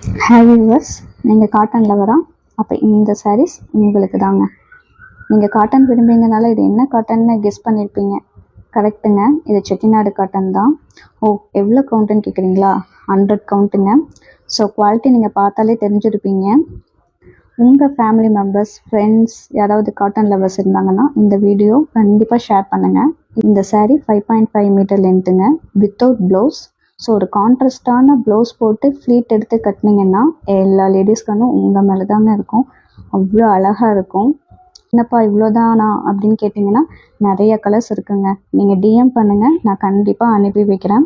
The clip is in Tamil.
ஹாய் வியூவர்ஸ், நீங்கள் காட்டன் லவரா? அப்போ இந்த சாரீஸ் உங்களுக்கு தாங்க. நீங்கள் காட்டன் விரும்புறீங்கனால இது என்ன காட்டன்னு கெஸ் பண்ணியிருப்பீங்க. கரெக்டுங்க, இது செட்டிநாடு காட்டன் தான். ஓ, எவ்வளோ கவுண்ட்டுன்னு கேட்குறீங்களா? 100 கவுண்ட்டுங்க. ஸோ குவாலிட்டி நீங்கள் பார்த்தாலே தெரிஞ்சிருப்பீங்க. உங்கள் ஃபேமிலி மெம்பர்ஸ், ஃப்ரெண்ட்ஸ் யாராவது காட்டன் லவர்ஸ் இருந்தாங்கன்னா இந்த வீடியோ கண்டிப்பாக ஷேர் பண்ணுங்கள். இந்த சாரீ 5.5 மீட்டர் லென்த்துங்க, வித்தவுட் ப்ளவுஸ். ஸோ ஒரு கான்ட்ராஸ்டான ப்ளவுஸ் போட்டு ஃப்ளீட் எடுத்து கட்டினீங்கன்னா எல்லா லேடிஸ்க்கானும் உங்கள் மேலே தாங்க இருக்கும். அவ்வளோ அழகாக இருக்கும். என்னப்பா இவ்வளோதானா அப்படின்னு கேட்டிங்கன்னா நிறைய கலர்ஸ் இருக்குங்க. நீங்கள் டிஎம் பண்ணுங்கள், நான் கண்டிப்பாக அனுப்பி வைக்கிறேன்.